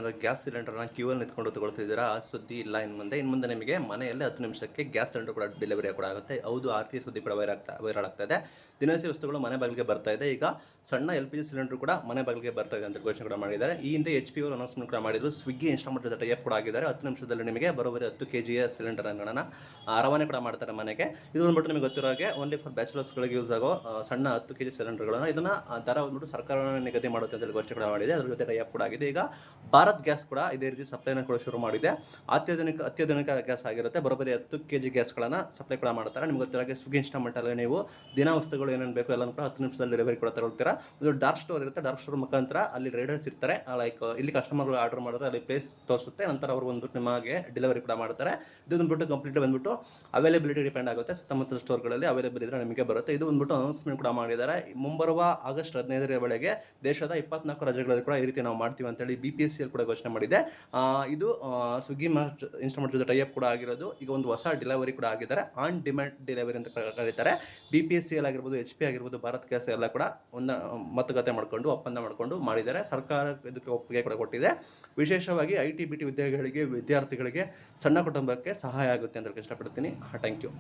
ಏನಾದರೂ ಗ್ಯಾಸ್ ಸಿಲಿಂಡರ್ನ ಕ್ಯೂವಲ್ಲಿ ನಿಂತ್ಕೊಂಡು ತೊಗೊಳ್ತಿದ್ದೀರಾ, ಆ ಸುದ್ದಿ ಇಲ್ಲ ಇನ್ನು ಮುಂದೆ ನಿಮಗೆ ಮನೆಯಲ್ಲಿ 10 ನಿಮಿಷಕ್ಕೆ ಗ್ಯಾಸ್ ಸಿಲಿಂಡರ್ ಕೂಡ ಡೆಲಿವರಿ ಕೂಡ ಆಗುತ್ತೆ. ಹೌದು, ಆರ್ತಿ ಸುದ್ದಿ ಕೂಡ ವೈರಲ್ ಆಗ್ತಾ ಇದೆ. ದಿನಸಿ ವಸ್ತುಗಳು ಮನೆ ಬಾಗಿಲಿಗೆ ಬರ್ತಾ ಇದೆ. ಈಗ ಸಣ್ಣ LPG ಸಿಲಿಂಡರ್ ಕೂಡ ಮನೆ ಬಾಗಿಲಿಗೆ ಬರ್ತಾ ಇದೆ ಅಂತ ಘೋಷಣೆ ಕೂಡ ಮಾಡಿದ್ದಾರೆ. ಈ ಹಿಂದೆ HP ಅವರು ಅನೌನ್ಸ್ಮೆಂಟ್ ಕೂಡ ಮಾಡಿದ್ರು. ಸ್ವಿಗ್ಗಿ, ಇನ್ಸ್ಟಾಮಾರ್ಟ್ ಜೊತೆ ಟೈಅಪ್ ಕೂಡ ಆಗಿದ್ದಾರೆ. 10 ನಿಮಿಷದಲ್ಲಿ ನಿಮಗೆ ಬರೋಬ್ಬರಿ 10 kg ಸಿಲಿಂಡರ್ಗಳನ್ನು ರವಾನೆ ಕೂಡ ಮಾಡ್ತಾರೆ ಮನೆಗೆ. ಇದು ಬಂದ್ಬಿಟ್ಟು ನಿಮಗೆ ಗೊತ್ತಿರೋ ಹಾಗೆ ಓನ್ಲಿ ಫಾರ್ ಬ್ಯಾಚುಲರ್ಸ್ಗಳಿಗೆ ಯೂಸ್ ಆಗೋ ಸಣ್ಣ 10 kg ಸಿಲಿಂಡರ್ಗಳನ್ನು ಇದನ್ನು ದರ ಬಂದ್ಬಿಟ್ಟು ಸರ್ಕಾರ ನಿಗದಿ ಮಾಡುತ್ತೆ ಅಂತ ಘೋಷಣೆ ಕೂಡ ಮಾಡಿದೆ. ಅದ್ರ ಜೊತೆ ಟೈಅಪ್ ಕೂಡ ಆಗಿದೆ. ಈಗ ಭಾರತ್ ಗ್ಯಾಸ್ ಕೂಡ ಇದೇ ರೀತಿ ಸಪ್ಲೈನ ಕೂಡ ಶುರು ಮಾಡಿದೆ. ಅತ್ಯಾಧುನಿಕ ಗ್ಯಾಸ್ ಆಗಿರುತ್ತೆ. ಬರೋಬ್ಬರಿ 10 kg ಗ್ಯಾಸ್ಗಳನ್ನು ಸಪ್ಲೈ ಕೂಡ ಮಾಡ್ತಾರೆ. ನಿಮ್ಗೆ ಗೊತ್ತಿರೋ ಹಾಗೆ ಸ್ವಿಗ್ಗಿ, ಇನ್ಸ್ಟಾಮಾರ್ಟಲ್ಲಿ ನೀವು ದಿನ ವಸ್ತುಗಳು ಏನೇನು ಬೇಕು ಎಲ್ಲನೂ ಕೂಡ 10 ನಿಮಿಷದಲ್ಲಿ ಡೆಲಿವರಿ ಕೂಡ ತಗೊಳ್ತೀರಾ. ಒಂದು ಡಾರ್ಕ್ ಸ್ಟೋರ್ ಇರುತ್ತೆ. ಡಾರ್ಕ್ ಸ್ಟೋರ್ ಮುಖಾಂತರ ಅಲ್ಲಿ ರೈಡರ್ಸ್ ಇರ್ತಾರೆ. ಲೈಕ್ ಇಲ್ಲಿ ಕಸ್ಟಮರ್ಗಳು ಆರ್ಡರ್ ಮಾಡಿದ್ರೆ ಅಲ್ಲಿ ಪ್ಲೇಸ್ ತೋರಿಸುತ್ತೆ. ನಂತರ ಅವರು ಬಂದ್ಬಿಟ್ಟು ನಿಮಗೆ ಡೆಲಿವರಿ ಕೂಡ ಮಾಡ್ತಾರೆ. ಇದು ಬಂದ್ಬಿಟ್ಟು ಕಂಪ್ಲೀಟ್ ಬಂದ್ಬಿಟ್ಟು ಅವೈಲೇಬಿಲಿಟಿ ಡಿಪೆಂಡ್ ಆಗುತ್ತೆ. ಸುತ್ತಮುತ್ತ ಸ್ಟೋರ್ಗಳಲ್ಲಿ ಅವೈಲೇಬಲ್ ಇದ್ರೆ ನಿಮಗೆ ಬರುತ್ತೆ. ಇದು ಬಂದ್ಬಿಟ್ಟು ಅನೌನ್ಸ್ಮೆಂಟ್ ಕೂಡ ಮಾಡಿದ್ದಾರೆ. ಮುಂಬರುವ ಆಗಸ್ಟ್ 15ರ ವೇಳೆಗೆ ದೇಶದ 24 ರಾಜ್ಯಗಳಲ್ಲಿ ಕೂಡ ಈ ರೀತಿ ನಾವು ಮಾಡ್ತೀವಿ ಅಂತೇಳಿ BPSCL ಕೂಡ ಘೋಷಣೆ ಮಾಡಿದೆ. ಇದು ಸ್ವಿಗ್ಗಿ ಇನ್ಸ್ಟಾಮಾರ್ಟ್ ಜೊತೆ ಟೈಅಪ್ ಕೂಡ ಆಗಿರೋದು. ಈಗ ಒಂದು ಹೊಸ ಡೆಲಿವರಿ ಕೂಡ ಆಗಿದ್ದಾರೆ. ಆನ್ ಡಿಮ್ಯಾಂಡ್ ಡೆಲಿವರಿ ಅಂತ ಕರೀತಾರೆ. BPSCL ಆಗಿರ್ಬೋದು, HP ಆಗಿರ್ಬೋದು, ಭಾರತ್ ಗ್ಯಾಸ್ ಎಲ್ಲ ಕೂಡ ಒಂದು ಮಾತುಕತೆ ಮಾಡಿಕೊಂಡು ಒಪ್ಪಂದ ಮಾಡಿಕೊಂಡು ಮಾಡಿದ್ದಾರೆ. ಸರ್ಕಾರ ಇದಕ್ಕೆ ಒಪ್ಪಿಗೆ ಕೂಡ ಕೊಟ್ಟಿದೆ. ವಿಶೇಷವಾಗಿ IT BT ವಿದ್ಯಾರ್ಥಿಗಳಿಗೆ ಸಣ್ಣ ಕುಟುಂಬಕ್ಕೆ ಸಹಾಯ ಆಗುತ್ತೆ ಅಂತ ಇಷ್ಟಪಡ್ತೀನಿ. Thank you.